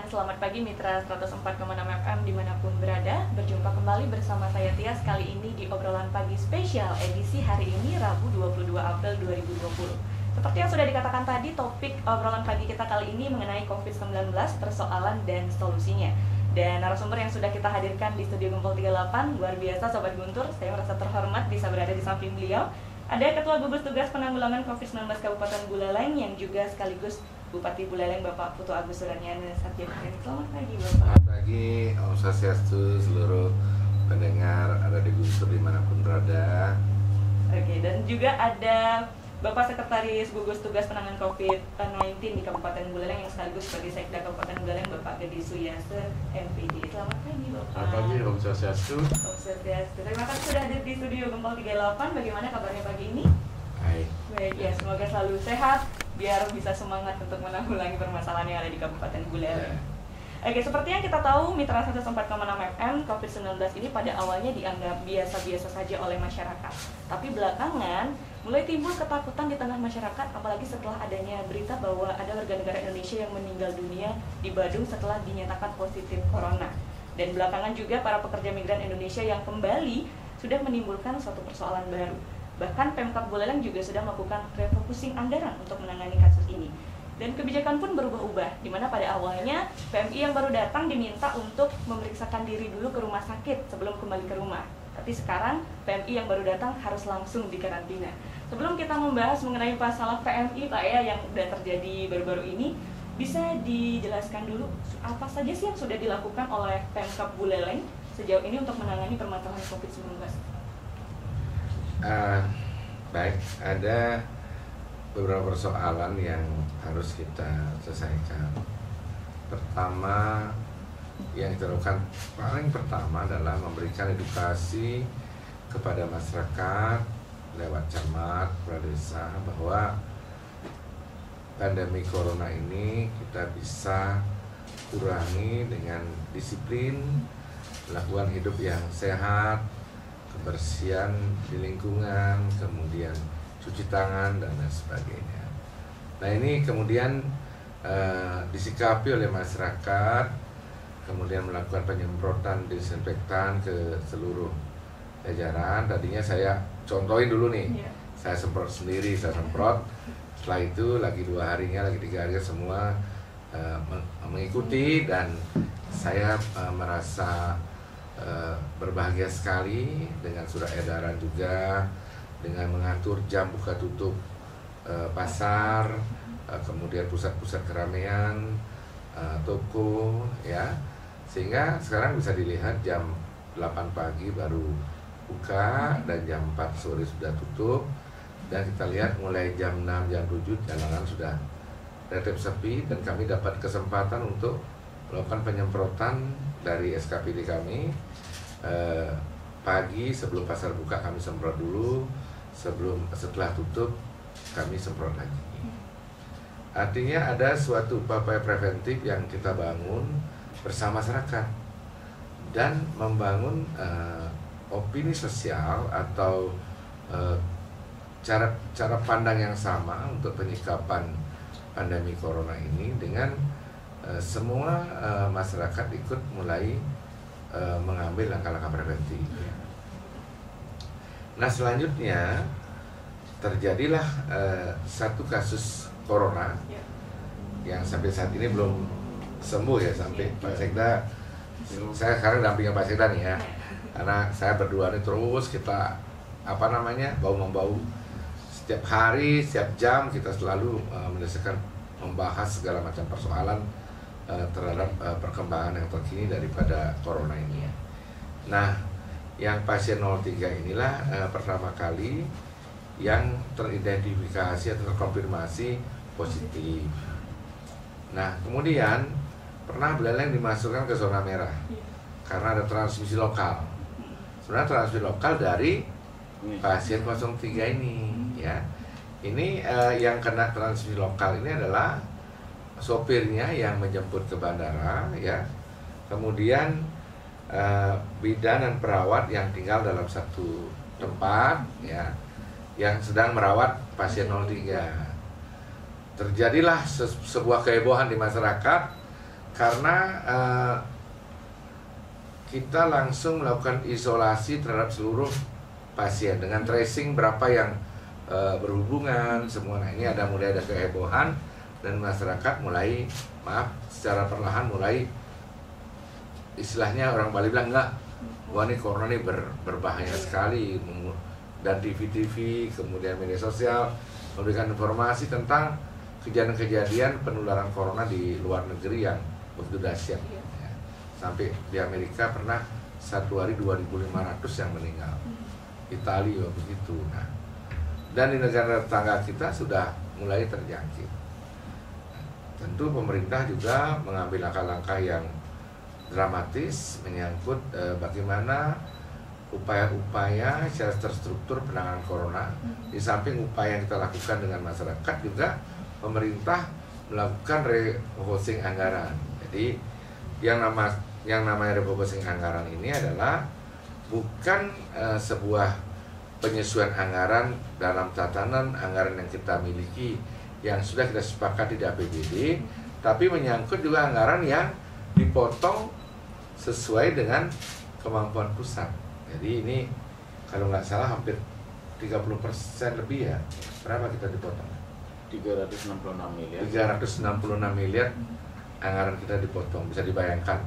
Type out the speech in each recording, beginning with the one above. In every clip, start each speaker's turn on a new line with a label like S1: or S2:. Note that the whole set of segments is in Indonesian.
S1: selamat pagi Mitra 104,6 FM dimanapun berada. Berjumpa kembali bersama saya Tias kali ini di obrolan pagi spesial edisi hari ini Rabu 22 April 2020. Seperti yang sudah dikatakan tadi, topik obrolan pagi kita kali ini mengenai COVID-19, persoalan dan solusinya. Dan narasumber yang sudah kita hadirkan di studio Gempol 38, luar biasa Sobat Guntur, saya merasa terhormat bisa berada di samping beliau. Ada Ketua Gugus Tugas Penanggulangan COVID-19 Kabupaten Buleleng yang juga sekaligus Bupati Buleleng Bapak Putu Agus Suranyana Satya-Putri. Selamat pagi Bapak.
S2: Selamat pagi, Om Swastiastu, seluruh pendengar ada di Guntur dimanapun berada.
S1: Oke, dan juga ada Bapak Sekretaris Gugus Tugas Penanganan COVID-19 di Kabupaten Buleleng yang sekaligus sebagai Sekda Kabupaten Buleleng Bapak Gede Suyase MPD. Selamat pagi Bapak.
S2: Selamat pagi, Om Swastiastu.
S1: Om Swastiastu. Terima kasih sudah hadir di studio Gempol 38. Bagaimana kabarnya pagi ini? Baik ya, semoga selalu sehat biar bisa semangat untuk menanggulangi permasalahan yang ada di Kabupaten Buleleng. Oke, seperti yang kita tahu, Mitra 104,6 FM, COVID-19 ini pada awalnya dianggap biasa-biasa saja oleh masyarakat. Tapi belakangan, mulai timbul ketakutan di tengah masyarakat, apalagi setelah adanya berita bahwa ada warga negara Indonesia yang meninggal dunia di Badung setelah dinyatakan positif corona. Dan belakangan juga para pekerja migran Indonesia yang kembali sudah menimbulkan suatu persoalan baru. Bahkan Pemkab Buleleng juga sudah melakukan refocusing anggaran untuk menangani kasus ini. Dan kebijakan pun berubah-ubah, di mana pada awalnya PMI yang baru datang diminta untuk memeriksakan diri dulu ke rumah sakit sebelum kembali ke rumah. Tapi sekarang PMI yang baru datang harus langsung dikarantina. Sebelum kita membahas mengenai masalah PMI Pak ya yang sudah terjadi baru-baru ini, bisa dijelaskan dulu apa saja sih yang sudah dilakukan oleh Pemkab Buleleng sejauh ini untuk menangani permasalahan COVID-19?
S2: Baik, ada beberapa persoalan yang harus kita selesaikan. Pertama, yang kita lakukan paling pertama adalah memberikan edukasi kepada masyarakat lewat camat, kepala desa bahwa pandemi corona ini kita bisa kurangi dengan disiplin, melakukan hidup yang sehat, kebersihan di lingkungan, kemudian cuci tangan dan lain sebagainya. Nah ini kemudian disikapi oleh masyarakat, kemudian melakukan penyemprotan disinfektan ke seluruh jajaran. Tadinya saya contohin dulu nih, saya semprot sendiri, saya semprot. Setelah itu lagi 2 harinya, lagi 3 harinya semua mengikuti dan saya merasa berbahagia sekali dengan surat edaran juga, dengan mengatur jam buka tutup pasar, kemudian pusat-pusat keramaian, toko, ya, sehingga sekarang bisa dilihat jam 8 pagi baru buka dan jam 4 sore sudah tutup, dan kita lihat mulai jam 6, jam 7 jalanan sudah relatif sepi dan kami dapat kesempatan untuk melakukan penyemprotan dari SKPD kami. Pagi sebelum pasar buka kami semprot dulu, setelah tutup kami semprot lagi. Artinya ada suatu upaya preventif yang kita bangun bersama masyarakat dan membangun opini sosial atau cara pandang yang sama untuk penyikapan pandemi corona ini dengan semua masyarakat ikut mulai mengambil langkah-langkah preventif. Nah selanjutnya terjadilah satu kasus corona yang sampai saat ini belum sembuh ya, sampai Pak Sekda, saya sekarang dampingin Pak Sekda nih ya, karena saya berdua ini terus kita bau-membau setiap hari, setiap jam kita selalu mendesakkan membahas segala macam persoalan terhadap perkembangan yang terkini daripada corona ini. Nah, yang pasien 03 inilah pertama kali yang teridentifikasi atau terkonfirmasi positif. Nah, kemudian pernah Buleleng dimasukkan ke zona merah karena ada transmisi lokal. Sebenarnya transmisi lokal dari pasien 03 ini, ya. Ini yang kena transmisi lokal ini adalah sopirnya yang menjemput ke bandara, ya. Kemudian bidan dan perawat yang tinggal dalam satu tempat, ya, yang sedang merawat pasien 03. Terjadilah sebuah kehebohan di masyarakat karena kita langsung melakukan isolasi terhadap seluruh pasien dengan tracing berapa yang berhubungan semua. Nah, ini mulai ada kehebohan dan masyarakat mulai secara perlahan mulai istilahnya orang Bali bilang enggak, wah ini corona ini berbahaya sekali, dan TV kemudian media sosial memberikan informasi tentang kejadian-kejadian penularan corona di luar negeri yang begitu dahsyat. Ya. Sampai di Amerika pernah satu hari 2.500 yang meninggal, Italia juga begitu. Nah, dan di negara tetangga kita sudah mulai terjangkit. Tentu pemerintah juga mengambil langkah-langkah yang dramatis menyangkut bagaimana upaya-upaya secara terstruktur penanganan corona. Di samping upaya yang kita lakukan dengan masyarakat, juga pemerintah melakukan refocusing anggaran. Jadi yang namanya refocusing anggaran ini adalah bukan sebuah penyesuaian anggaran dalam tatanan anggaran yang kita miliki yang sudah kita sepakati di APBD, tapi menyangkut juga anggaran yang dipotong sesuai dengan kemampuan pusat. Jadi ini kalau nggak salah hampir 30% lebih ya. Berapa kita dipotong?
S3: 366 miliar.
S2: 366 miliar anggaran kita dipotong, bisa dibayangkan.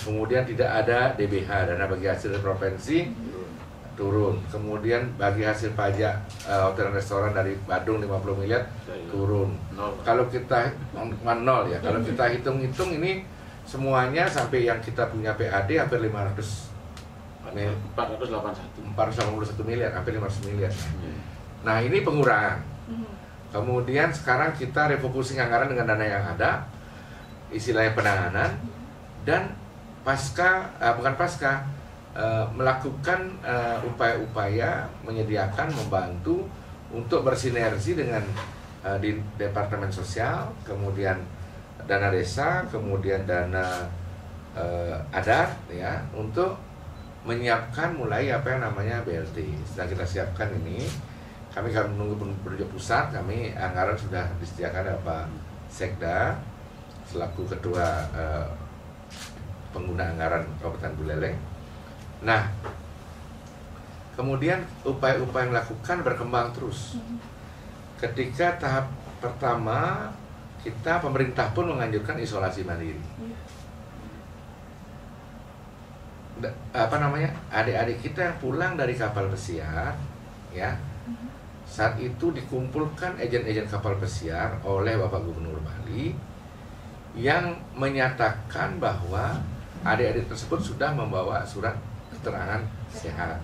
S2: Kemudian tidak ada DBH, dana bagi hasil provinsi turun. Kemudian bagi hasil pajak hotel dan restoran dari Badung 50 miliar turun. Kalau kita nol ya, kalau kita hitung-hitung ini semuanya sampai yang kita punya PAD hampir 481 miliar, hampir 500 miliar. Nah, ini pengurangan. Kemudian sekarang kita refocusing anggaran dengan dana yang ada, istilahnya penanganan, dan melakukan upaya-upaya menyediakan, membantu untuk bersinergi dengan di Departemen Sosial, kemudian dana desa, kemudian dana adat ya, untuk menyiapkan mulai apa yang namanya BLT. Setelah kita siapkan ini, kami akan menunggu penunjuk pusat. Kami anggaran sudah disediakan oleh Pak Sekda selaku ketua pengguna anggaran Kabupaten Buleleng. Nah, kemudian upaya-upaya yang dilakukan berkembang terus. Ketika tahap pertama, pemerintah pun menganjurkan isolasi mandiri. Adik-adik kita yang pulang dari kapal pesiar, ya, saat itu dikumpulkan ejen-ejen kapal pesiar oleh Bapak Gubernur Bali yang menyatakan bahwa adik-adik tersebut sudah membawa surat keterangan sehat.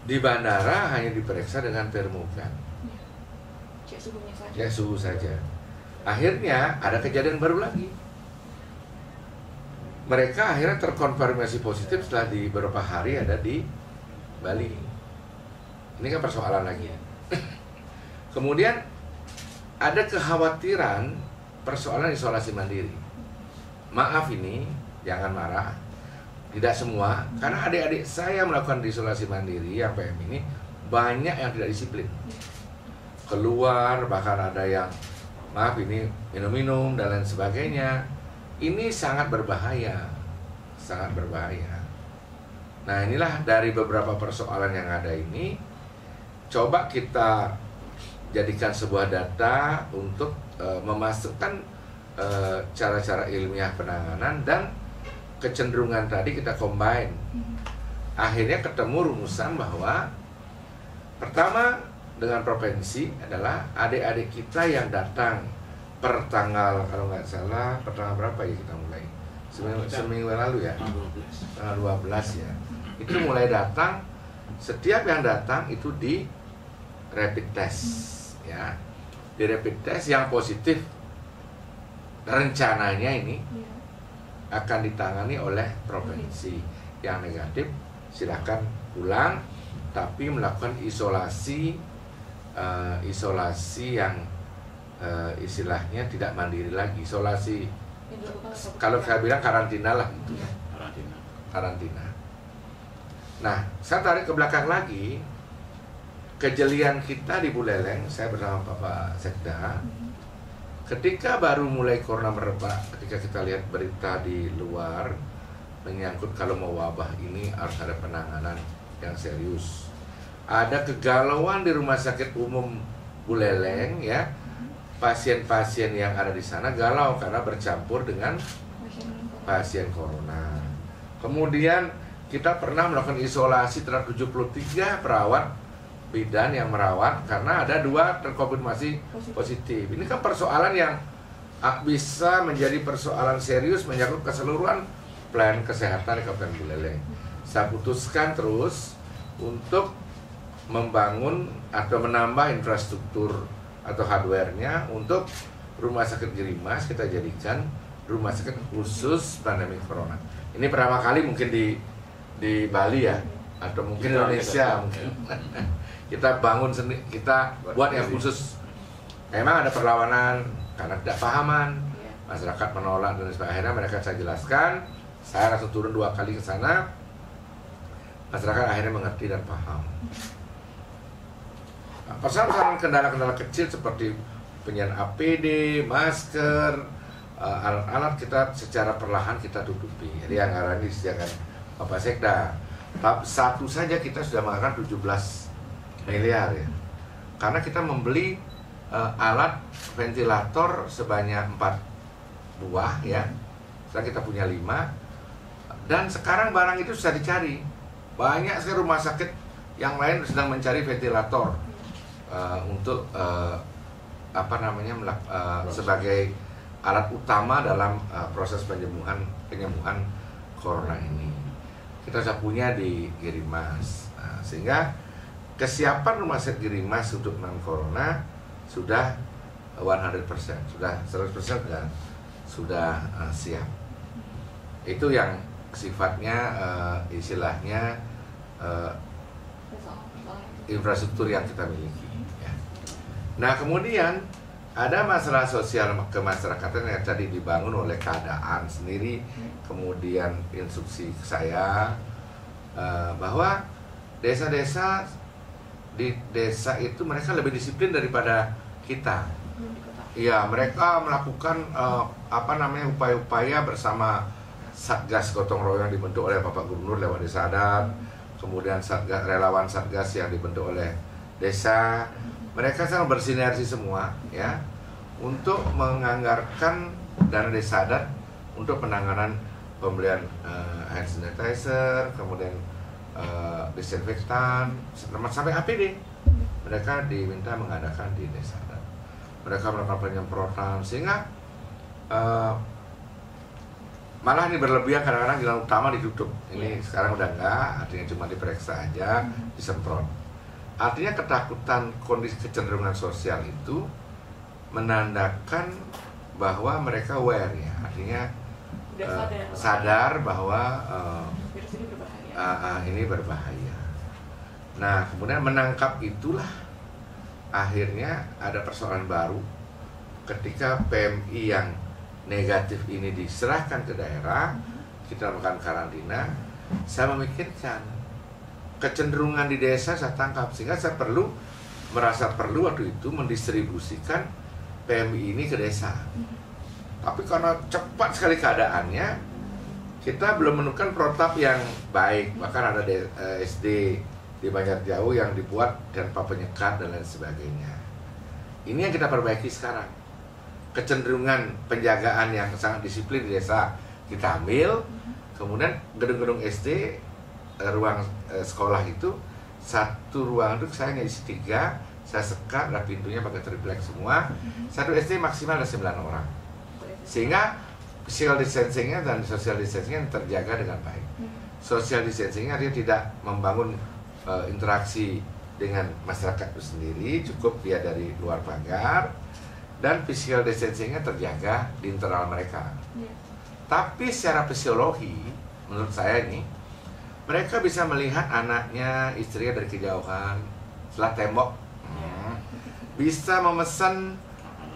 S2: Di bandara hanya diperiksa dengan termogan, cek suhu saja. Akhirnya ada kejadian baru lagi. Mereka akhirnya terkonfirmasi positif setelah di beberapa hari ada di Bali. Ini kan persoalan lagi. Kemudian ada kekhawatiran persoalan isolasi mandiri. Maaf ini, jangan marah. Tidak semua, karena adik-adik saya melakukan isolasi mandiri yang PM ini banyak yang tidak disiplin. Keluar, bahkan ada yang maaf ini minum-minum dan lain sebagainya. Ini sangat berbahaya, sangat berbahaya. Nah, inilah dari beberapa persoalan yang ada ini, coba kita jadikan sebuah data untuk memasukkan cara-cara ilmiah penanganan dan kecenderungan tadi kita combine. Akhirnya ketemu rumusan bahwa pertama dengan provinsi adalah adik-adik kita yang datang per tanggal, kalau nggak salah, per tanggal berapa ya kita mulai? Seminggu lalu ya? Tanggal 12 ya. Itu mulai datang, setiap yang datang itu di rapid test ya. Di rapid test yang positif rencananya ini akan ditangani oleh provinsi. Yang negatif silakan pulang, tapi melakukan isolasi yang istilahnya tidak mandiri lagi, isolasi, kalau saya bilang karantina lah gitu ya. Karantina. Nah, saya tarik ke belakang lagi, kejelian kita di Buleleng, saya bersama Bapak Sekda, Ketika baru mulai corona merebak, ketika kita lihat berita di luar menyangkut kalau mau wabah ini harus ada penanganan yang serius. Ada kegalauan di Rumah Sakit Umum Buleleng ya. Pasien-pasien yang ada di sana galau karena bercampur dengan pasien corona. Kemudian kita pernah melakukan isolasi terhadap 73 perawat bidan yang merawat karena ada 2 terkonfirmasi positif. Ini kan persoalan yang bisa menjadi persoalan serius menyangkut keseluruhan pelayanan kesehatan di Kabupaten Buleleng. Saya putuskan terus untuk membangun atau menambah infrastruktur atau hardware-nya untuk Rumah Sakit Girimas kita jadikan rumah sakit khusus pandemi corona. Ini pertama kali mungkin di Bali ya, atau mungkin Indonesia mungkin. Kita bangun sendiri, kita buat yang khusus. Memang ada perlawanan karena tidak pahaman, masyarakat menolak dan sebagainya. Akhirnya mereka saya jelaskan, saya langsung turun 2 kali ke sana. Masyarakat akhirnya mengerti dan paham. Persoalan kendala-kendala kecil seperti penyediaan APD, masker, alat-alat kita secara perlahan kita tutupi. Jadi anggaran ini disediakan Bapak Sekda. Satu saja kita sudah menganggarkan 17 miliar ya. Karena kita membeli alat ventilator sebanyak 4 buah ya. Sekarang kita punya 5. Dan sekarang barang itu sudah dicari. Banyak sekali rumah sakit yang lain sedang mencari ventilator untuk sebagai alat utama dalam proses penyembuhan corona ini. Kita sudah punya di Girimas. Sehingga kesiapan Rumah Sakit Girimas untuk non-corona sudah 100%, sudah 100% sudah siap. Itu yang sifatnya istilahnya infrastruktur yang kita miliki ya. Nah kemudian ada masalah sosial kemasyarakatan yang tadi dibangun oleh keadaan sendiri, kemudian instruksi saya bahwa desa-desa di desa itu mereka lebih disiplin daripada kita. Iya, mereka melakukan upaya-upaya bersama Satgas Gotong Royong dibentuk oleh Bapak Gubernur lewat Desa Adat, kemudian relawan Satgas yang dibentuk oleh desa. Mereka sangat bersinergi semua ya untuk menganggarkan dana Desa Adat untuk penanganan pembelian hand sanitizer, kemudian disinfektan, sampai APD. Mereka diminta mengadakan di Desa Adat. Mereka melakukan penyemprotan sehingga malah ini berlebihan, kadang-kadang jalan utama ditutup. Ini sekarang udah enggak, artinya cuma diperiksa aja, disemprot. Artinya ketakutan, kondisi kecenderungan sosial itu menandakan bahwa mereka aware ya, artinya sadar bahwa ini berbahaya. Nah, kemudian menangkap itulah akhirnya ada persoalan baru ketika PMI yang negatif ini diserahkan ke daerah, kita lakukan karantina. Saya memikirkan kecenderungan di desa saya tangkap, sehingga saya merasa perlu waktu itu mendistribusikan PMI ini ke desa. Tapi karena cepat sekali keadaannya, kita belum menemukan protap yang baik. Bahkan ada SD di Banjarjauh yang dibuat tanpa penyekat dan lain sebagainya. Ini yang kita perbaiki sekarang. Kecenderungan penjagaan yang sangat disiplin di desa kita ambil. Kemudian gedung-gedung SD, ruang sekolah itu, satu ruang itu saya ngisi 3, saya sekat, dan pintunya pakai triplek semua. Satu SD maksimal ada 9 orang. Sehingga physical distancingnya dan social distancingnya terjaga dengan baik. Social distancingnya dia tidak membangun interaksi dengan masyarakat itu sendiri, cukup dia dari luar pagar. Dan physical distancingnya terjaga di internal mereka. Tapi secara fisiologi, menurut saya ini, mereka bisa melihat anaknya, istrinya dari kejauhan, setelah tembok, bisa memesan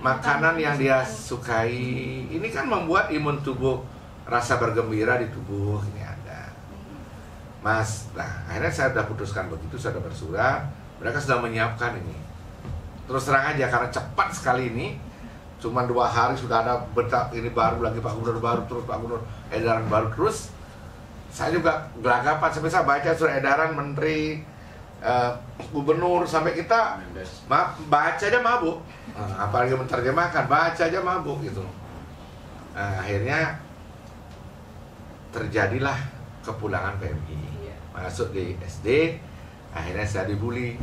S2: makanan yang dia sukai. Ini kan membuat imun tubuh, rasa bergembira di tubuh ini ada. Mas, nah akhirnya saya sudah putuskan begitu, saya sudah bersurat, mereka sudah menyiapkan ini. Terus terang aja, karena cepat sekali ini, Cuman 2 hari sudah ada berita ini baru lagi, Pak Gubernur baru terus, Pak Gubernur edaran baru terus. Saya juga gelagapan sampai saya baca surat edaran Menteri, Gubernur, sampai kita baca aja mabuk. Apalagi menerjemahkan, baca aja mabuk gitu. Nah, akhirnya terjadilah kepulangan PMI, masuk di SD. Akhirnya saya dibully,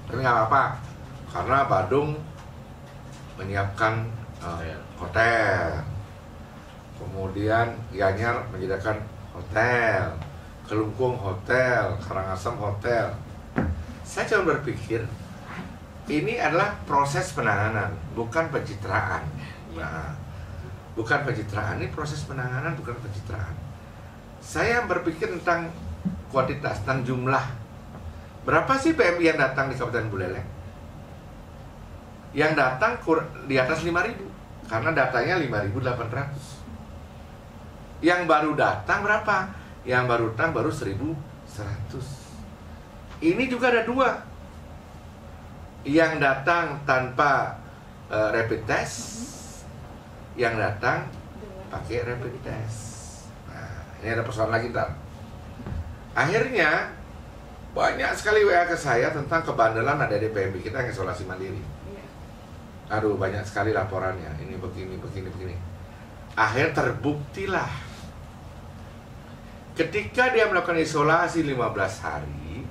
S2: tapi nggak apa-apa karena Badung menyiapkan hotel, kemudian Gianyar menyediakan hotel, Kelungkung hotel, Karangasem hotel. Saya cuma berpikir ini adalah proses penanganan, bukan pencitraan. Nah, bukan pencitraan, ini proses penanganan, bukan pencitraan. Saya berpikir tentang kuantitas, tentang jumlah. Berapa sih PMI yang datang di Kabupaten Buleleng? Yang datang di atas 5.000, karena datanya 5.800. Yang baru datang berapa? Yang baru datang baru 1.100. Ini juga ada 2. Yang datang tanpa rapid test, yang datang pakai rapid test. Nah, ini ada persoalan lagi ntar. Akhirnya banyak sekali WA ke saya tentang kebandelan ada di PMI kita yang isolasi mandiri. Aduh, banyak sekali laporannya. Ini begini. Akhirnya terbuktilah ketika dia melakukan isolasi 15 hari,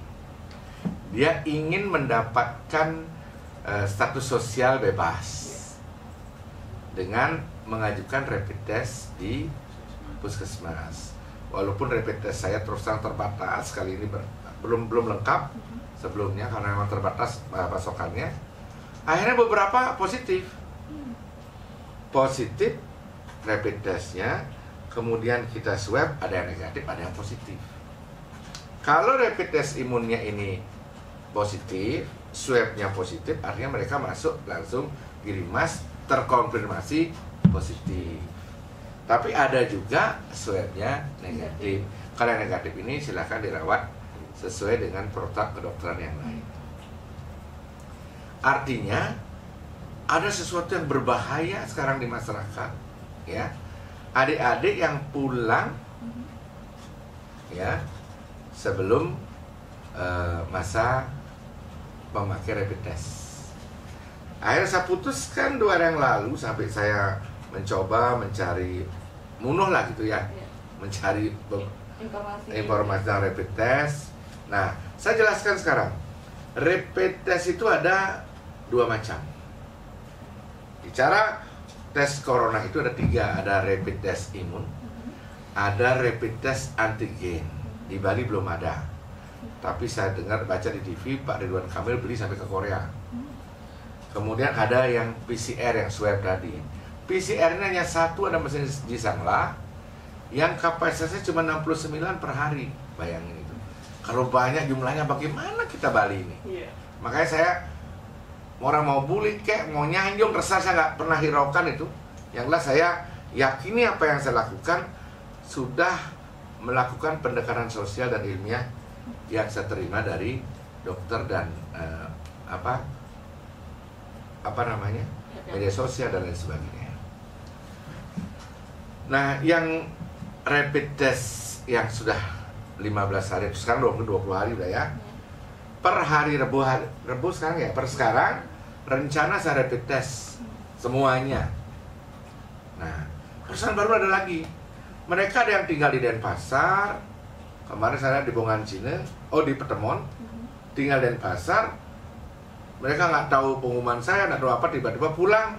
S2: dia ingin mendapatkan status sosial bebas dengan mengajukan rapid test di puskesmas. Walaupun rapid test saya terus terang terbatas, kali ini belum lengkap sebelumnya karena memang terbatas pasokannya. Akhirnya beberapa positif rapid testnya, kemudian kita swab, ada yang negatif, ada yang positif. Kalau rapid test imunnya ini positif, swabnya positif, artinya mereka masuk langsung Girimas terkonfirmasi positif. Tapi ada juga swabnya negatif. Kalau yang negatif ini silahkan dirawat sesuai dengan protokol kedokteran yang lain. Artinya ada sesuatu yang berbahaya sekarang di masyarakat, ya. Adik-adik yang pulang, ya, sebelum masa memakai rapid test. Akhirnya saya putuskan 2 hari yang lalu, sampai saya mencoba mencari lah gitu ya, mencari informasi tentang rapid test. Nah, saya jelaskan sekarang. Rapid test itu ada 2 macam. Bicara tes corona itu ada 3, ada rapid test imun, ada rapid test antigen. Di Bali belum ada, tapi saya dengar baca di TV Pak Ridwan Kamil beli sampai ke Korea. Kemudian ada yang PCR, yang swab tadi. PCR-nya hanya 1, ada mesin di Sangla yang kapasitasnya cuma 69 per hari. Bayangin itu. Kalau banyak jumlahnya bagaimana kita Bali ini? Makanya saya, orang mau bully kek, mau nyanjung, resah, saya nggak pernah hiraukan itu. Yang jelas saya yakini apa yang saya lakukan sudah melakukan pendekatan sosial dan ilmiah yang saya terima dari dokter dan media sosial dan lain sebagainya. Nah, yang rapid test yang sudah 15 hari, sekarang 20 hari udah ya. Per hari Rebu sekarang ya, per sekarang rencana saya rapid test semuanya. Nah, perusahaan baru ada lagi. Mereka ada yang tinggal di Denpasar. Kemarin saya di Bongan Cina, di Petemon, tinggal di Denpasar. Mereka nggak tahu pengumuman saya, nggak tahu apa, tiba-tiba pulang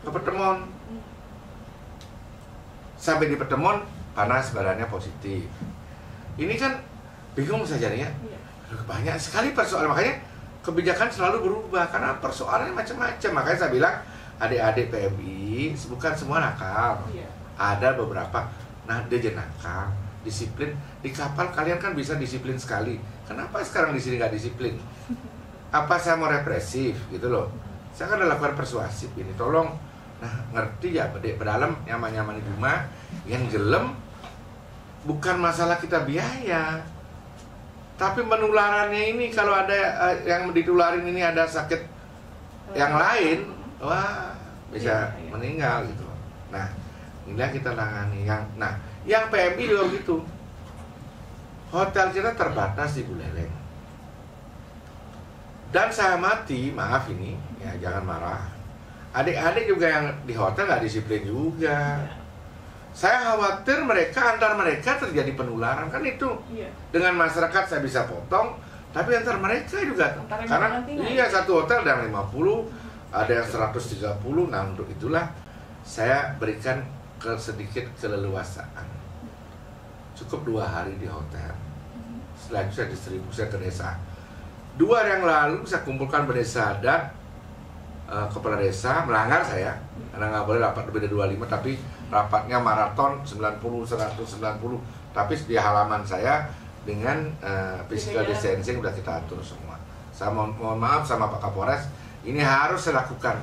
S2: ke Petemon. Sampai di Petemon, panas badannya positif. Ini kan bingung saya jadinya. Banyak sekali persoalan, makanya kebijakan selalu berubah karena persoalannya macam-macam. Makanya saya bilang adik-adik PMI bukan semua nakal. Ada beberapa dia nakal, disiplin. Di kapal kalian kan bisa disiplin sekali. Kenapa sekarang di sini nggak disiplin? Apa saya mau represif gitu loh? Saya kan udah lakukan persuasif ini. Tolong, ngerti ya, berdalam nyaman-nyaman di rumah, yang gelem. Bukan masalah kita biaya, tapi penularannya ini kalau ada yang ditularin ini ada sakit yang lain, wah bisa meninggal gitu. Nah, inilah kita tangani yang PMI juga begitu. Hotel kita terbatas di Buleleng. Dan saya amati, maaf ini, ya jangan marah. Adik-adik juga yang di hotel nggak disiplin juga. Saya khawatir antar mereka terjadi penularan, kan itu. Dengan masyarakat saya bisa potong, tapi antar mereka juga. Karena satu hotel ada yang 50, ada yang 130. Nah, untuk itulah saya berikan sedikit keleluasaan. Cukup 2 hari di hotel. Setelah itu saya distribusi ke desa. 2 hari yang lalu saya kumpulkan berdesa adat, kepala desa melanggar saya karena nggak boleh rapat lebih dari 25, tapi rapatnya maraton 90, 190, tapi di halaman saya dengan physical distancing udah kita atur semua. Saya mohon maaf sama Pak Kapolres, ini harus saya lakukan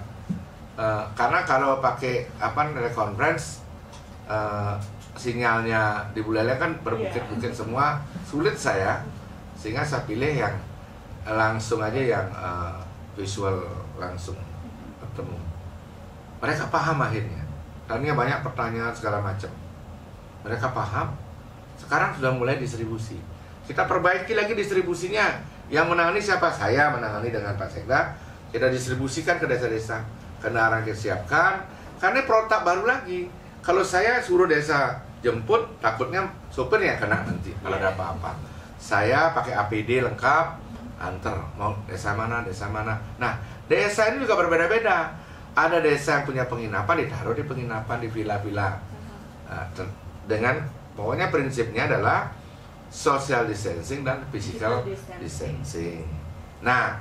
S2: karena kalau pakai teleconference sinyalnya di Buleleng kan berbukit-bukit semua, sulit saya, sehingga saya pilih yang langsung aja, yang visual langsung ketemu. Mereka paham akhirnya. Tadinya banyak pertanyaan segala macam. Mereka paham. Sekarang sudah mulai distribusi. Kita perbaiki lagi distribusinya. Yang menangani siapa? Saya menangani dengan Pak Sekda. Kita distribusikan ke desa-desa. Kendaraan kita siapkan. Karena protap baru lagi. Kalau saya suruh desa jemput, takutnya sopirnya kena nanti kalau ada apa-apa. Saya pakai APD lengkap, antar mau desa mana. Nah, desa ini juga berbeda-beda. Ada desa yang punya penginapan, ditaruh di penginapan, di villa-villa. Dengan pokoknya prinsipnya adalah social distancing dan physical distancing. Nah,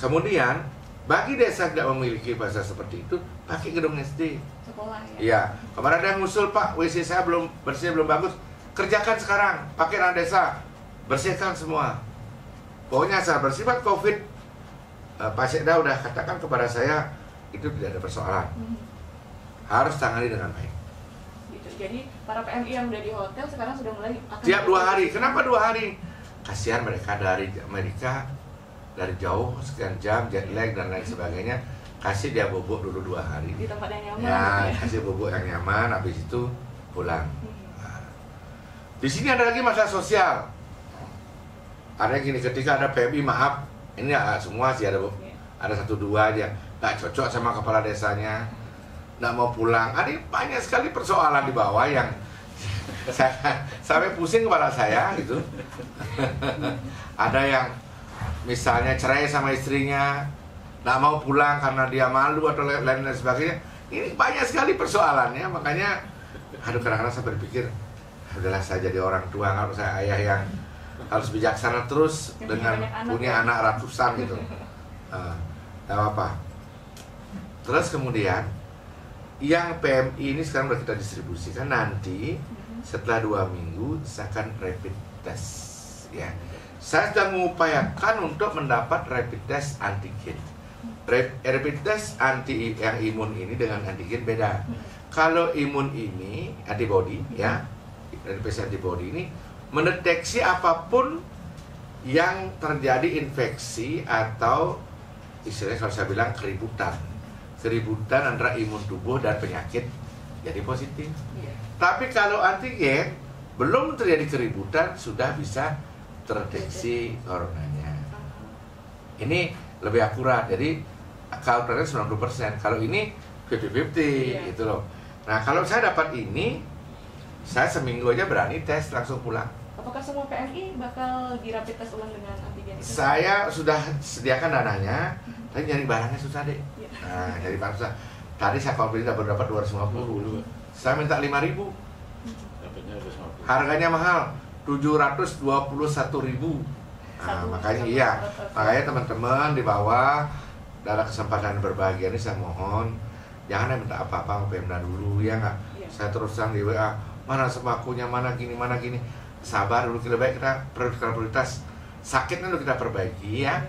S2: kemudian bagi desa yang tidak memiliki bahasa seperti itu, pakai gedung SD.
S1: Sekolah ya?
S2: Iya. Kemarin ada yang ngusul, Pak, WC saya belum bersih, belum bagus. Kerjakan sekarang, pakai anak desa, bersihkan semua. Pokoknya saat bersifat COVID, Pak Sekda udah katakan kepada saya, itu tidak ada persoalan. Harus tangani dengan baik.
S1: Gitu. Jadi para PMI yang udah di hotel sekarang sudah mulai
S2: tiap 2 hari. Kenapa 2 hari? Kasihan mereka dari Amerika, dari jauh sekian jam, jet lag dan lain sebagainya. Kasih dia bubuk dulu 2 hari.
S1: Di tempat yang nyaman.
S2: Ya, kasih bubuk yang nyaman, habis itu pulang. Nah, di sini ada lagi masalah sosial. Ada gini, ketika ada PMI, maaf, ini nggak semua sih, ada 1-2 aja, nggak cocok sama kepala desanya, nggak mau pulang. Ada banyak sekali persoalan di bawah yang sampai pusing kepala saya gitu. Ada yang misalnya cerai sama istrinya, nggak mau pulang karena dia malu atau lain sebagainya. Ini banyak sekali persoalannya, makanya kadang-kadang saya berpikir, udahlah saya jadi orang tua, kalau saya ayah yang harus bijaksana terus dengan punya anak ratusan gitu. Gak apa-apa. Terus kemudian yang PMI ini sekarang sudah kita distribusikan. Nanti setelah 2 minggu saya akan rapid test ya. Saya sedang mengupayakan untuk mendapat rapid test antigen. Rapid test yang imun ini dengan antigen beda. Kalau imun ini antibody ya, rapid antibody ini mendeteksi apapun yang terjadi infeksi atau istilahnya kalau saya bilang keributan antara imun tubuh dan penyakit, jadi positif. Tapi kalau antigen belum terjadi keributan, sudah bisa terdeteksi coronanya. Ini lebih akurat, jadi akuratnya 90%. Kalau ini 50-50 gitu loh. Nah, kalau saya dapat ini, saya seminggu aja berani tes langsung pulang.
S1: Apakah semua PMI bakal di rapid test ulang dengan antigen itu?
S2: Saya sudah sediakan dananya, tapi nyari barangnya susah deh. Nah, nyari barang susah. Tadi saya komplit baru dapat 250. Saya minta 5.000. Harganya mahal, 721.000. Nah, makanya teman-teman di bawah dalam kesempatan berbahagia ini saya mohon jangan minta apa-apa ke Pemda dulu ya nggak. Saya teruskan di WA, mana sembakonya, mana gini. Sabar dulu, lebih baik kita prioritas sakitnya dulu kita perbaiki ya.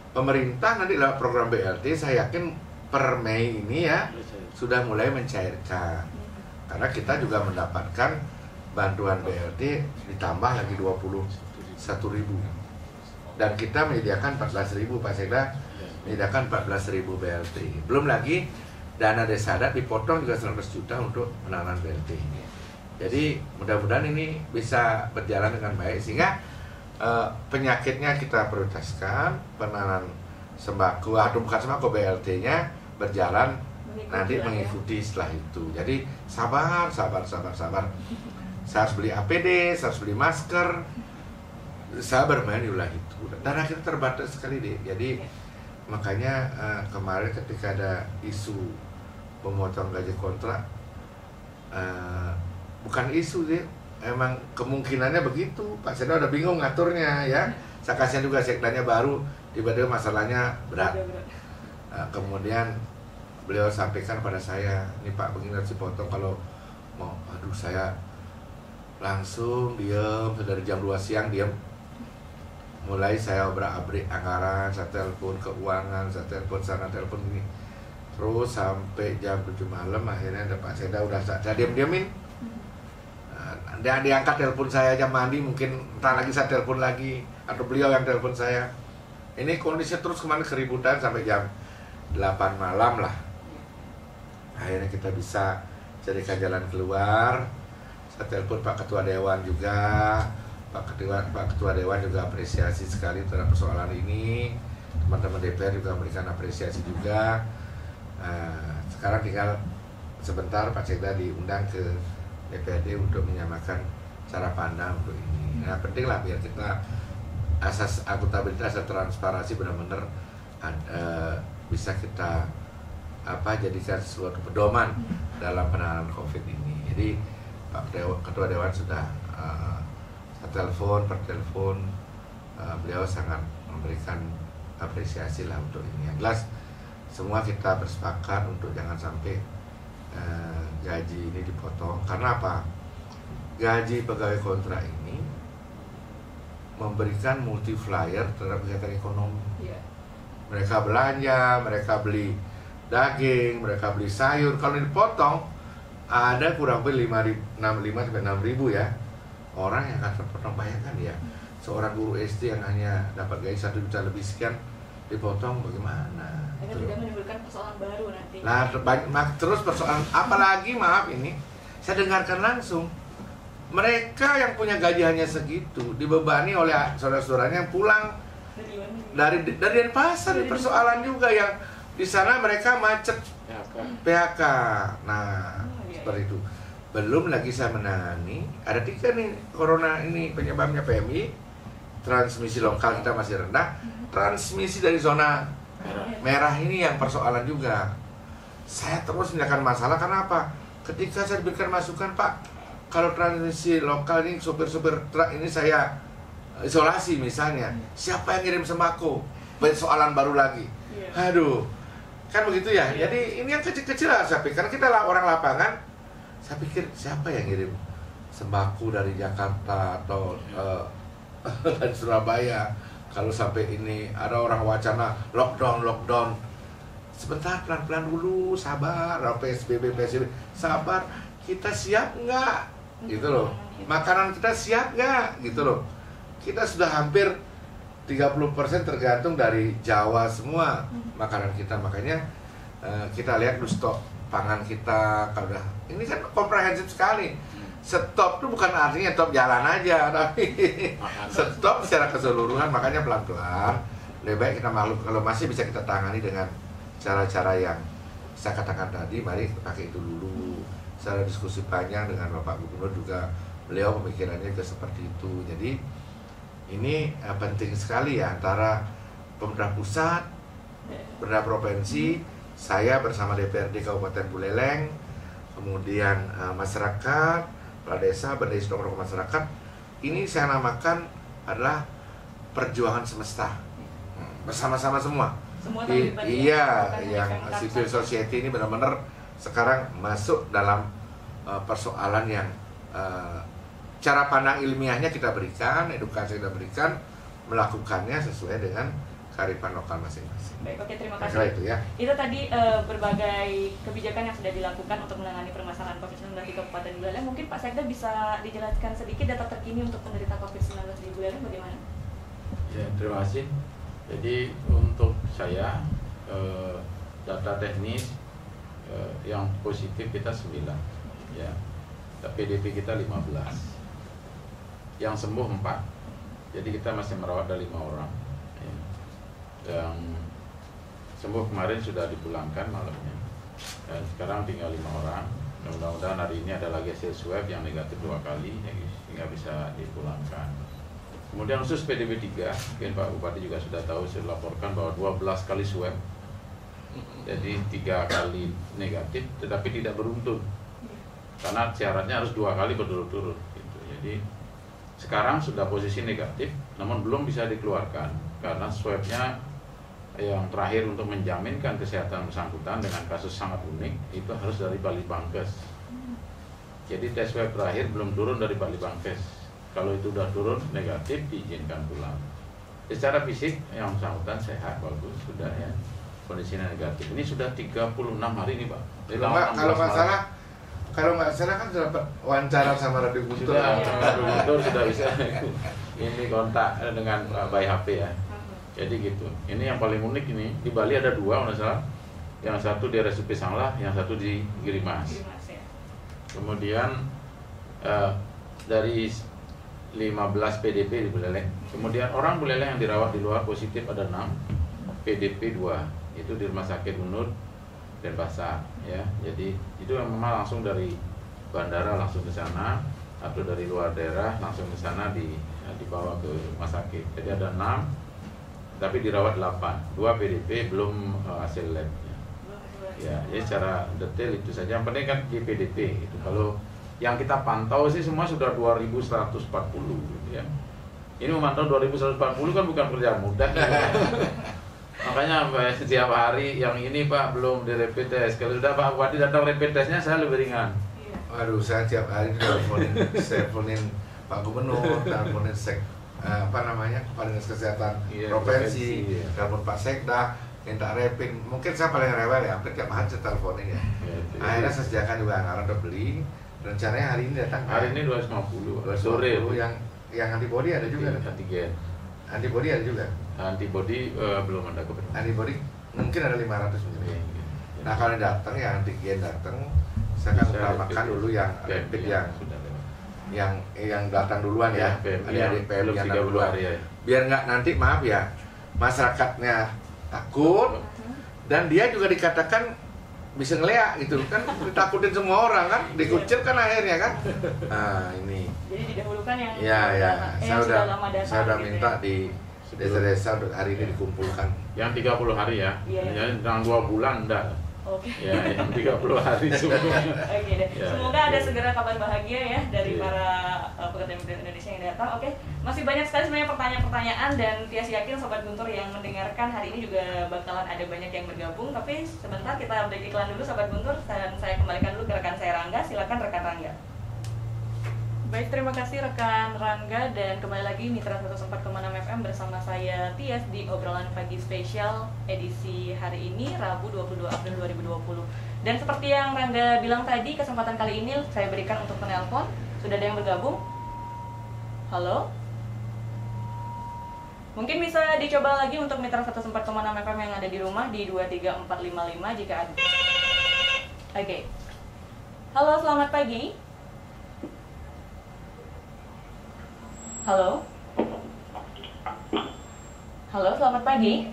S2: Pemerintah nanti lewat program BLT saya yakin per Mei ini ya sudah mulai mencairkan. Karena kita juga mendapatkan bantuan BLT ditambah lagi 21.000. Dan kita menyediakan 14.000 Pak Sekda menyediakan 14.000 BLT. Belum lagi dana desa adat dipotong juga 100 juta untuk penanganan BLT. Jadi mudah-mudahan ini bisa berjalan dengan baik sehingga penyakitnya kita prioritaskan, penanganan sembako atau bukan sembako BLT-nya berjalan nanti mengikuti setelah itu. Jadi sabar. Saya harus beli APD, saya harus beli masker, saya bermain di wilayah itu. Dana kita terbatas sekali deh. Jadi makanya kemarin ketika ada isu pemotong gaji kontrak, bukan isu deh, emang kemungkinannya begitu. Pak Sekda udah bingung ngaturnya ya. Saya kasihan juga Sekdanya baru, tiba-tiba masalahnya berat. Kemudian beliau sampaikan pada saya, ini Pak begini harus dipotong kalau mau. Aduh, saya langsung diam dari jam 2 siang diam. Mulai saya obrak-abrik anggaran, saya telepon keuangan, saya telepon sana, telepon ini. Terus sampai jam 7 malam akhirnya ada Pak Sekda udah saya diam-diamin. Dia diangkat telepon saya jam mandi, mungkin entah lagi saya telepon lagi atau beliau yang telepon saya. Ini kondisi terus kemarin keributan sampai jam 8 malam lah. Akhirnya kita bisa carikan jalan keluar. Saya telepon Pak Ketua Dewan juga. Pak Ketua Dewan juga apresiasi sekali terhadap persoalan ini. Teman-teman DPR juga memberikan apresiasi juga. Sekarang tinggal sebentar Pak Sekda diundang ke DPRD untuk menyamakan cara pandang untuk ini. Nah, penting lah biar kita asas akuntabilitas dan transparansi benar-benar bisa kita jadikan suatu pedoman dalam penanganan COVID ini. Jadi Pak Ketua Dewan sudah saya telepon, per telepon, beliau sangat memberikan apresiasi lah untuk ini. Yang jelas semua kita bersepakat untuk jangan sampai gaji ini dipotong. Karena apa? Gaji pegawai kontrak ini memberikan multiplier terhadap kegiatan ekonomi. Mereka belanja, mereka beli daging, mereka beli sayur. Kalau dipotong ada kurang lebih 5.000-6.000 ya orang yang akan terpotong. Bayangkan ya, seorang guru SD yang hanya dapat gaji 1 juta lebih sekian dipotong, bagaimana?
S1: Agar tidak menimbulkan persoalan baru nanti.
S2: Nah, terus persoalan apalagi, maaf ini saya dengarkan langsung, mereka yang punya gaji hanya segitu dibebani oleh saudara-saudaranya yang pulang dari Denpasar. Persoalan juga yang di sana mereka macet PHK. Nah, seperti itu. Belum lagi saya menangani, ada 3 nih corona ini penyebabnya PMI, transmisi lokal kita masih rendah, transmisi dari zona merah ini yang persoalan juga. Saya terus menyatakan masalah karena apa? Ketika saya diberikan masukan, Pak, kalau transmisi lokal ini sopir-sopir truk ini saya isolasi misalnya, siapa yang ngirim sembako? Persoalan baru lagi. Aduh, kan begitu ya. Jadi ini yang kecil-kecil lah saya pikir. Karena kita orang lapangan, saya pikir siapa yang ngirim sembako dari Jakarta atau dari Surabaya. Kalau sampai ini ada orang wacana lockdown, sebentar, pelan-pelan dulu, sabar. PSBB, sabar. Kita siap nggak? Gitu loh. Makanan kita siap nggak? Gitu loh. Kita sudah hampir 30% tergantung dari Jawa semua makanan kita. Makanya kita lihat dulu stok pangan kita. Kalau udah, ini kan komprehensif sekali. Stop itu bukan artinya stop jalan aja, tapi stop secara keseluruhan. Makanya pelan-pelan, lebih baik kita maklum. Kalau masih bisa kita tangani dengan cara-cara yang saya katakan tadi, mari pakai itu dulu. Saya diskusi panjang dengan Bapak Gubernur juga, beliau pemikirannya juga seperti itu. Jadi ini penting sekali ya, antara pemerintah pusat, pemerintah provinsi, saya bersama DPRD Kabupaten Buleleng, kemudian masyarakat, kepala desa, berdaya tokoh masyarakat. Ini saya namakan adalah perjuangan semesta, bersama-sama semua. Iya, yang civil society ini benar-benar sekarang masuk dalam persoalan yang cara pandang ilmiahnya kita berikan, edukasi kita berikan, melakukannya sesuai dengan kearifan lokal masing-masing.
S1: Baik, oke, terima kasih.
S2: Itu ya.
S1: Itu tadi berbagai kebijakan yang sudah dilakukan untuk menangani permasalahan COVID-19 di Kabupaten Buleleng. Mungkin Pak Sekda bisa dijelaskan sedikit data terkini untuk penderita COVID-19 di Buleleng bagaimana?
S3: Ya, terima kasih. Jadi untuk saya data teknis yang positif kita 9 ya. PDP kita 15. Yang sembuh 4. Jadi kita masih merawat ada 5 orang. Ya. Yang sembuh kemarin sudah dipulangkan malamnya. Dan sekarang tinggal 5 orang. Mudah-mudahan hari ini ada lagi hasil swab yang negatif 2 kali sehingga bisa dipulangkan. Kemudian khusus PDP 3, mungkin Pak Bupati juga sudah tahu, saya laporkan bahwa 12 kali swab. Jadi 3 kali negatif tetapi tidak beruntun. Karena syaratnya harus 2 kali berturut-turut gitu. Jadi sekarang sudah posisi negatif namun belum bisa dikeluarkan karena swabnya yang terakhir untuk menjaminkan kesehatan bersangkutan dengan kasus sangat unik itu harus dari Balitbangkes. Jadi tes swab terakhir belum turun dari Balitbangkes. Kalau itu sudah turun negatif diizinkan pulang. Secara fisik yang bersangkutan sehat, bagus sudah ya, kondisinya negatif. Ini sudah 36 hari ini Pak.
S2: Kalau nggak salah kan sudah wawancara sama Radio Guntur.
S3: Sudah, Radio Guntur sudah bisa ini kontak dengan by HP ya. Jadi gitu. Ini yang paling unik ini. Di Bali ada 2 nggak salah. Yang satu di RSUP Sanglah, yang satu di Girimas. Kemudian dari 15 PDP di Buleleng. Kemudian orang Buleleng yang dirawat di luar positif ada 6, PDP 2. Itu di Rumah Sakit Unut Denpasar ya. Jadi itu memang langsung dari bandara langsung ke sana atau dari luar daerah langsung ke sana dibawa ke rumah sakit. Jadi ada 6 tapi dirawat 8. 2 PDP belum hasil lab ya. Jadi secara detail itu saja. Yang penting kan di PDP itu. Kalau yang kita pantau sih semua sudah 2140 gitu ya. Ini memantau 2140 kan bukan kerjaan mudah ya. Makanya setiap hari yang ini Pak belum di rapid test. Kalau sudah Pak Bupati datang rapid testnya saya lebih ringan.
S2: Waduh, saya tiap hari teleponin Pak Gubernur, teleponin Kepala Dinas Kesehatan Provinsi, telepon Pak Sekda, minta rapid. Mungkin saya paling rewel ya, hampir tiap hari saya teleponin ya. Akhirnya saya sediakan juga anggaran udah beli. Rencananya hari ini datang.
S3: Hari ini 250 sore.
S2: Yang antibody ada juga.
S3: Antigen.
S2: Antibody ada juga.
S3: Antibody belum ada kebetulan.
S2: Antibody mungkin ada 500 mungkin. Nah kalau datang ya antigen datang, saya akan utamakan dulu yang rapid yang datang duluan ya. Ada PM yang datang duluan. Biar nggak nanti maaf ya masyarakatnya takut dan dia juga dikatakan bisa ngeliat gitu kan, ditakutin semua orang kan, dikucil kan akhirnya kan. Nah ini.
S1: Jadi didahulukan yang
S2: saya udah minta di desa-desa hari ini dikumpulkan.
S3: Yang 30 hari ya. Yang 2 bulan enggak.
S1: Oke.
S3: Ya, yang 30 hari semua.
S1: Oke deh. Semoga ada segera kabar bahagia ya dari para pekerja migran Indonesia yang datang. Oke. Masih banyak sekali sebenarnya pertanyaan-pertanyaan dan Tias yakin Sobat Guntur yang mendengarkan hari ini juga bakalan ada banyak yang bergabung. Tapi sebentar kita break iklan dulu Sobat Guntur dan saya kembalikan dulu ke rekan saya Rangga. Silakan rekan Rangga. Baik, terima kasih rekan Rangga dan kembali lagi Mitra 104,6 FM bersama saya Tias di obrolan pagi spesial edisi hari ini Rabu 22 April 2020. Dan seperti yang Rangga bilang tadi, kesempatan kali ini saya berikan untuk penelpon. Sudah ada yang bergabung? Halo? Mungkin bisa dicoba lagi untuk Mitra 104,6 FM yang ada di rumah di 23455 jika ada. Oke. Halo, selamat pagi. Halo? Halo, selamat pagi.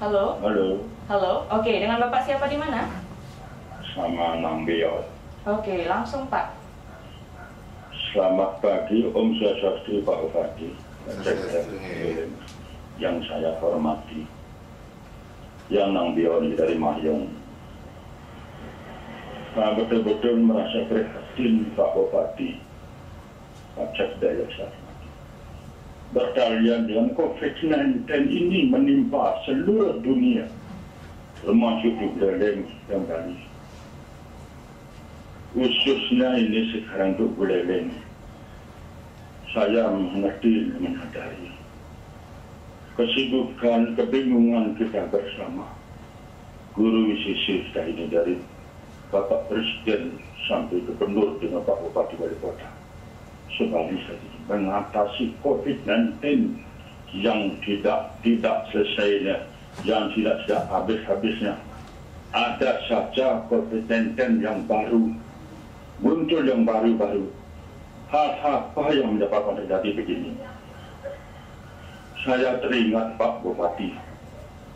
S1: Halo?
S4: Halo.
S1: Halo, oke, dengan Bapak siapa di mana?
S4: Sama Nang Biot.
S1: Oke, langsung Pak.
S4: Selamat pagi Om Swastiastu Pak Bupati. Yang saya hormati. Yang Nang Biot dari Mahyong. Nah, betul-betul merasa prihatin Pak Bupati, Pak Sekda yang saya hormati. Berkalian dengan COVID-19 ini menimpa seluruh dunia, termasuk di Buleleng dan Bali. Khususnya ini sekarang untuk Buleleng. Saya menyadari kesibukan, kebingungan kita bersama. Guru sisir kita ini dari Bapak Presiden sampai Gubernur dengan Pak Bupati Wali Kota. Sebalik saja. mengatasi COVID-19 yang tidak selesainya, yang tidak habis-habisnya. Ada saja COVID-19 yang baru, muncul yang baru-baru. Hal-hal apa yang menyebabkan terjadi begini? Saya teringat Pak Bupati,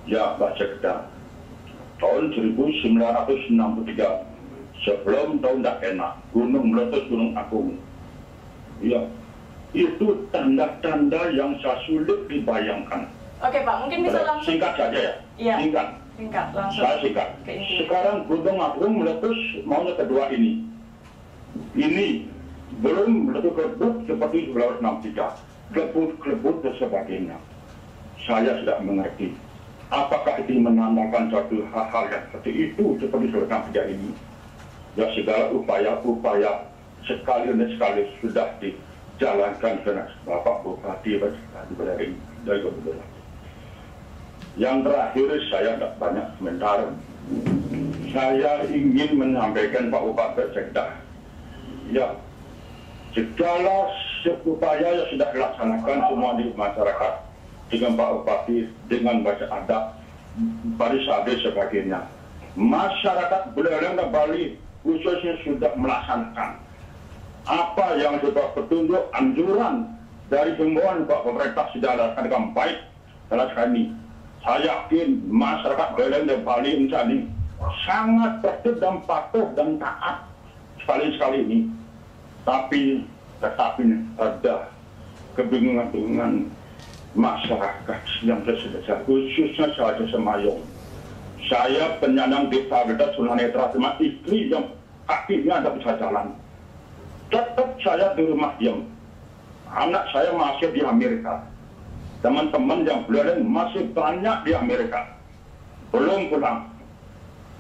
S4: ya Pak Sekda, tahun 1963, sebelum tahun tak enak, gunung meletus, Gunung Agung. Ya, itu tanda-tanda yang saya sulit dibayangkan.
S1: Oke Pak, mungkin bisa langsung.
S4: Singkat saja ya.
S1: Iya.
S4: Singkat,
S1: langsung.
S4: Saya singkat. Sekarang Gunung Agung meletus maunya kedua ini. Ini belum meletus-lebut seperti 1963. Kelebut dan sebagainya. Saya tidak mengerti. Apakah itu menandakan suatu hal-hal yang seperti itu seperti 1963 ini? Ya, segala upaya-upaya sekali sudah dijalankan oleh Bapak Bupati dari Gubernur. Yang terakhir, saya tidak banyak komentar. Saya ingin menyampaikan Pak Bupati Sekda, ya, segala upaya yang sudah dilaksanakan semua di masyarakat dengan Pak Bupati, dengan baca adat, baris adat sebagainya. Masyarakat Buleleng dan Bali khususnya sudah melaksanakan apa yang sudah petunjuk anjuran dari himbauan Pak pemerintah sudah dilaksanakan dengan baik dalam sekali ini. Saya yakin masyarakat Buleleng dan Bali ini sangat tertib dan patuh dan taat sekali ini. Tetapi ada kebingungan masyarakat yang tersebut, khususnya saya Semayong. Saya penyandang disabilitas tunanetra, cuma istri yang kakinya tidak bisa jalan. Tetap saya di rumah diam. Anak saya masih di Amerika. Teman-teman yang Buleleng masih banyak di Amerika. Belum pulang.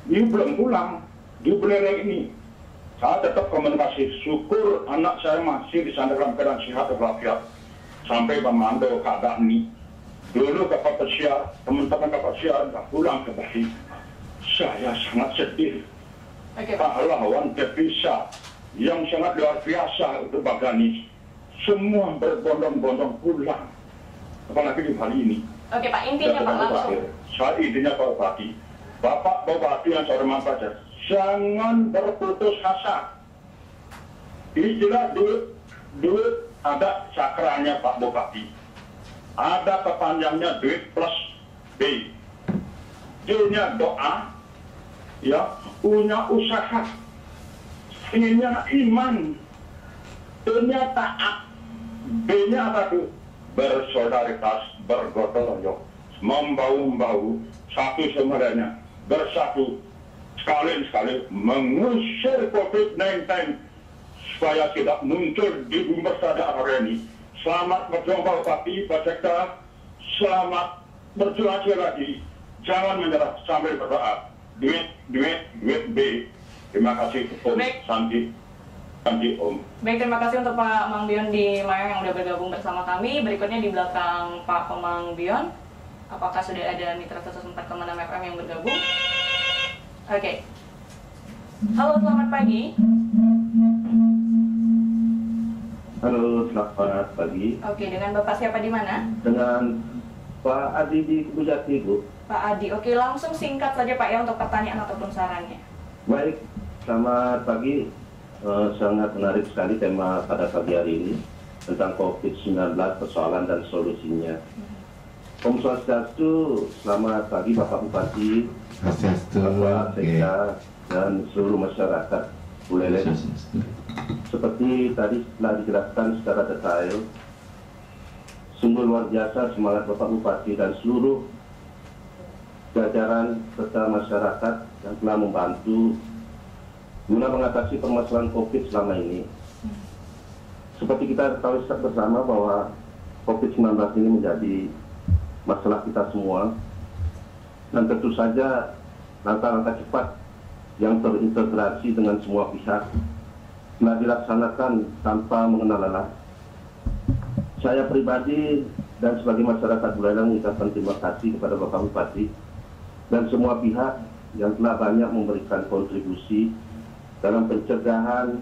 S4: Ini belum pulang. Di Buleleng ini. Saya tetap komunikasi. Syukur anak saya masih di sana dalam keadaan sehat walafiat. Sampai memantau keadaan ini. Dulu Bapak Pesiar, teman-teman Bapak Pesiar tidak pulang ke Bali. Saya sangat sedih. Pahlawan devisa yang sangat luar biasa untuk Bagani. Semua berbondong-bondong pulang. Apalagi di Bali ini.
S1: Oke Pak, intinya Pak langsung.
S4: Saya intinya Pak Bupati. Bapak Bupati yang saya hormati, jangan berputus asa. Istilah duit ada sakranya Pak Bupati. Ada kepanjangnya duit plus B. D-nya doa, ya, punya usaha, C-nya iman, T-nya taat, B-nya apa tuh? Bersolidaritas, bergotong royong, membahu-membahu, satu sama lainnya, bersatu, sekali mengusir COVID-19 supaya tidak muncul di bumi bersada hari ini. Selamat berjuang Pak Bupati, Pak Sekda. Selamat berjuang lagi. Jangan menyerah sambil berdoa. Duit B. Terima kasih Om Santi Om.
S1: Baik, terima kasih untuk Pak Mang Bion di Mayang yang sudah bergabung bersama kami. Berikutnya di belakang Pak Mang Bion, apakah sudah ada mitra 104,6 FM yang bergabung? Oke. Halo, selamat pagi.
S5: Halo, selamat pagi.
S1: Oke, dengan Bapak siapa di mana?
S5: Dengan Pak Adi di Kebujati, Bu.
S1: Pak Adi, oke, langsung singkat saja Pak ya untuk pertanyaan ataupun sarannya.
S5: Baik, selamat pagi. Sangat menarik sekali tema pada pagi hari ini tentang COVID-19, persoalan dan solusinya. Om Swastiastu, selamat pagi Bapak Bupati, Bapak Sekda, dan seluruh masyarakat Buleleng. Seperti tadi telah dijelaskan secara detail, sungguh luar biasa semangat Bapak Bupati dan seluruh jajaran serta masyarakat yang telah membantu guna mengatasi permasalahan COVID selama ini. Seperti kita ketahui bersama bahwa COVID-19 ini menjadi masalah kita semua, dan tentu saja langkah-langkah cepat yang terintegrasi dengan semua pihak telah dilaksanakan tanpa mengenal lelah. Saya pribadi dan sebagai masyarakat Buleleng mengucapkan terima kasih kepada Bapak Bupati dan semua pihak yang telah banyak memberikan kontribusi dalam pencegahan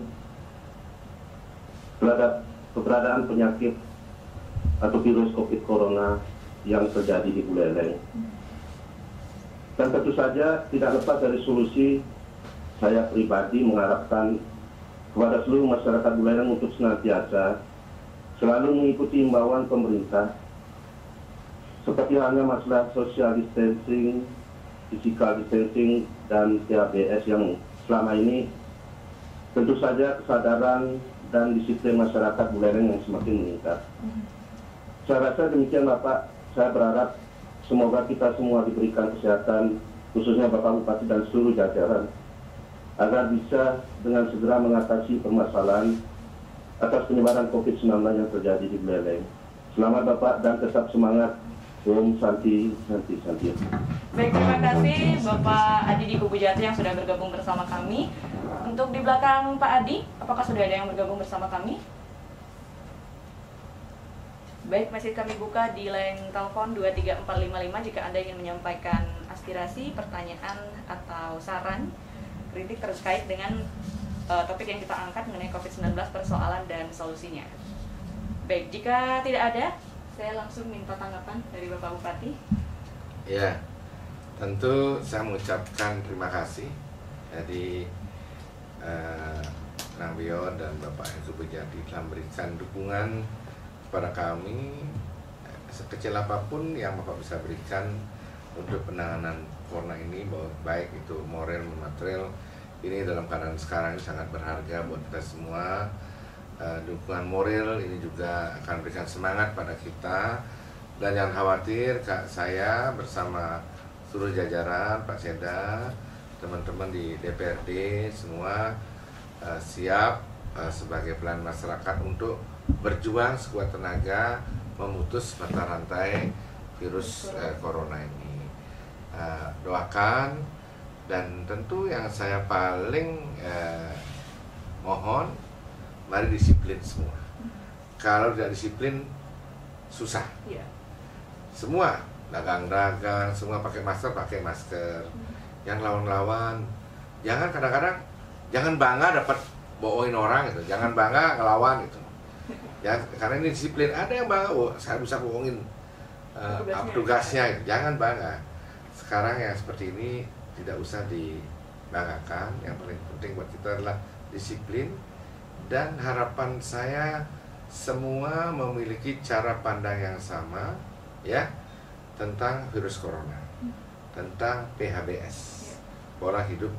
S5: terhadap keberadaan penyakit atau virus COVID Corona yang terjadi di Buleleng. Dan tentu saja tidak lepas dari solusi, saya pribadi mengharapkan kepada seluruh masyarakat Buleleng untuk senantiasa selalu mengikuti imbauan pemerintah seperti halnya masalah social distancing, physical distancing, dan THBS yang selama ini tentu saja kesadaran dan disiplin masyarakat Buleleng yang semakin meningkat. Saya rasa demikian Bapak, saya berharap semoga kita semua diberikan kesehatan, khususnya Bapak Bupati dan seluruh jajaran, agar bisa dengan segera mengatasi permasalahan atas penyebaran COVID-19 yang terjadi di Buleleng. Selamat Bapak dan tetap semangat. Om Santi, Santi, Santi.
S1: Baik, terima kasih Bapak Adi di Kubu Jati yang sudah bergabung bersama kami. Untuk di belakang Pak Adi, apakah sudah ada yang bergabung bersama kami? Baik, masih kami buka di line telepon 23455 jika Anda ingin menyampaikan aspirasi, pertanyaan, atau saran, kritik terkait dengan topik yang kita angkat mengenai COVID-19, persoalan dan solusinya. Baik, jika tidak ada, saya langsung minta tanggapan dari Bapak Bupati.
S2: Ya, tentu saya mengucapkan terima kasih dari Nang Bio dan Bapak Eko Bujati telah memberikan dukungan kepada kami sekecil apapun yang Bapak bisa berikan untuk penanganan corona ini, baik itu moral maupun material. Ini dalam keadaan sekarang ini sangat berharga buat kita semua. Dukungan moral ini juga akan berikan semangat pada kita, dan jangan khawatir, saya bersama seluruh jajaran Pak Seda, teman-teman di DPRD semua siap sebagai pelayan masyarakat untuk berjuang sekuat tenaga memutus mata rantai virus corona ini. Doakan, dan tentu yang saya paling mohon, mari disiplin semua. Kalau tidak disiplin, susah.
S1: Iya.
S2: Semua dagang-dagang, semua pakai masker. Yang lawan-lawan, jangan kadang-kadang jangan bangga dapat bohongin orang gitu, jangan bangga ngelawan gitu. Ya, karena ini disiplin. Ada yang bangga, saya bisa bohongin tugasnya gitu. Jangan bangga. Sekarang yang seperti ini tidak usah dibanggakan. Yang paling penting buat kita adalah disiplin. Dan harapan saya semua memiliki cara pandang yang sama ya tentang virus corona, tentang PHBS, pola hidup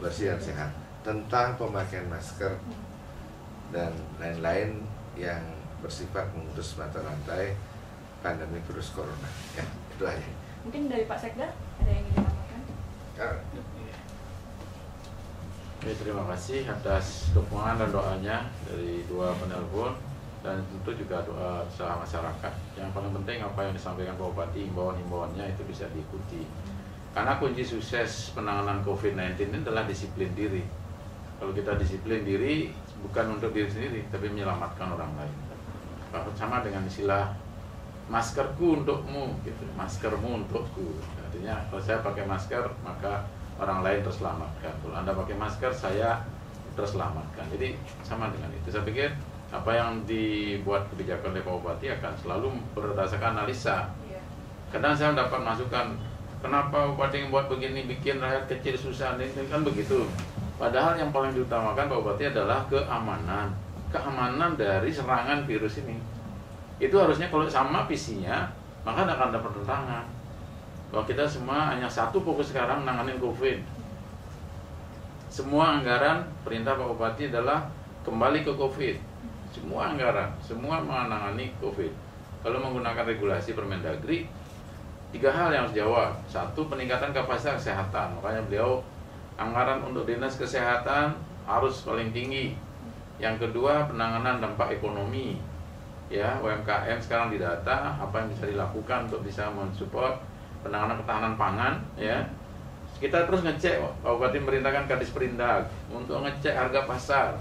S2: bersih dan sehat, tentang pemakaian masker dan lain-lain yang bersifat memutus mata rantai pandemi virus corona. Ya, itu aja.
S1: Mungkin dari Pak Sekda ada yang ingin ditambahkan?
S3: Terima kasih atas dukungan dan doanya dari dua penelpon, dan tentu juga doa usaha masyarakat. Yang paling penting apa yang disampaikan Pak Bupati, himbauan-himbauannya itu bisa diikuti. Karena kunci sukses penanganan COVID-19 ini adalah disiplin diri. Kalau kita disiplin diri, bukan untuk diri sendiri, tapi menyelamatkan orang lain. Sama dengan istilah maskerku untukmu, gitu. Maskermu untukku. Artinya kalau saya pakai masker, maka orang lain terselamatkan. Kalau Anda pakai masker, saya terselamatkan. Jadi sama dengan itu. Saya pikir apa yang dibuat kebijakan oleh Pak Bupati akan selalu berdasarkan analisa. Kadang saya mendapat masukan, kenapa Bupati membuat begini, bikin rakyat kecil susah, ini kan begitu. Padahal yang paling diutamakan Pak Bupati adalah keamanan. Keamanan dari serangan virus ini. Itu harusnya kalau sama visinya, maka akan ada pertentangan. Bahwa kita semua hanya satu fokus sekarang menangani COVID. Semua anggaran perintah Pak Bupati adalah kembali ke COVID. Semua anggaran, semua menangani COVID. Kalau menggunakan regulasi Permendagri, 3 hal yang harus dijawab. 1, peningkatan kapasitas kesehatan. Makanya beliau anggaran untuk dinas kesehatan harus paling tinggi. Yang kedua, penanganan dampak ekonomi. Ya, UMKM sekarang didata apa yang bisa dilakukan untuk bisa mensupport penanganan ketahanan pangan, ya. Kita terus ngecek, Pak Bupati merintahkan Kadis Perindag untuk ngecek harga pasar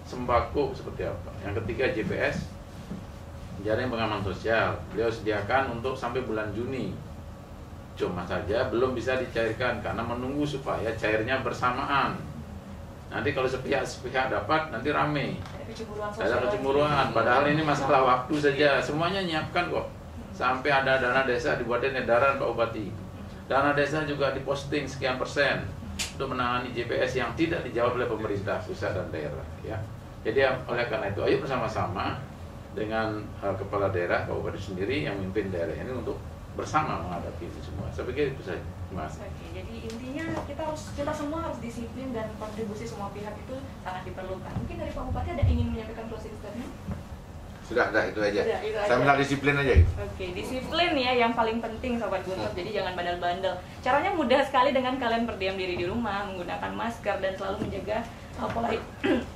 S3: sembako seperti apa. Yang ketiga, JPS, jaring pengaman sosial. Beliau sediakan untuk sampai bulan Juni. Cuma saja belum bisa dicairkan karena menunggu supaya cairnya bersamaan. Nanti kalau sepihak dapat, nanti rame. Ada
S1: sosial
S3: kecemburuan.
S1: lagi.
S3: Padahal ini masalah waktu saja. Semuanya nyiapkan kok. Sampai ada dana desa dibuatin edaran Pak Bupati. Dana desa juga diposting sekian persen untuk menangani JPS yang tidak dijawab oleh pemerintah pusat dan daerah. Ya. Jadi oleh karena itu, ayo bersama-sama dengan kepala daerah, Pak Bupati sendiri yang memimpin daerah ini untuk bersama menghadapi itu semua. Saya pikir itu saja, Mas.
S1: Oke, jadi intinya kita semua harus disiplin dan kontribusi semua pihak itu sangat diperlukan. Mungkin dari Pak Bupati ada ingin menyampaikan closing statement?
S2: Sudah, itu aja.
S1: Itu
S2: Saya
S1: aja.
S2: minta disiplin aja.
S1: Oke, disiplin ya yang paling penting Sobat Guntur. Jadi jangan bandel-bandel. Caranya mudah sekali dengan kalian berdiam diri di rumah, menggunakan masker dan selalu menjaga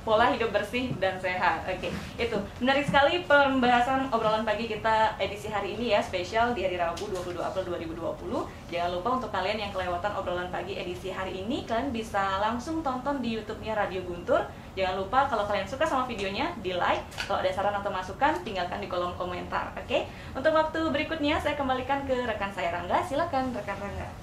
S1: pola hidup bersih dan sehat. Oke, itu menarik sekali pembahasan obrolan pagi kita edisi hari ini ya, spesial di hari Rabu 22 April 2020. Jangan lupa untuk kalian yang kelewatan obrolan pagi edisi hari ini, kalian bisa langsung tonton di YouTube-nya Radio Guntur. Jangan lupa kalau kalian suka sama videonya, di like. Kalau ada saran atau masukan, tinggalkan di kolom komentar. Oke, untuk waktu berikutnya saya kembalikan ke rekan saya Rangga. Silakan rekan Rangga.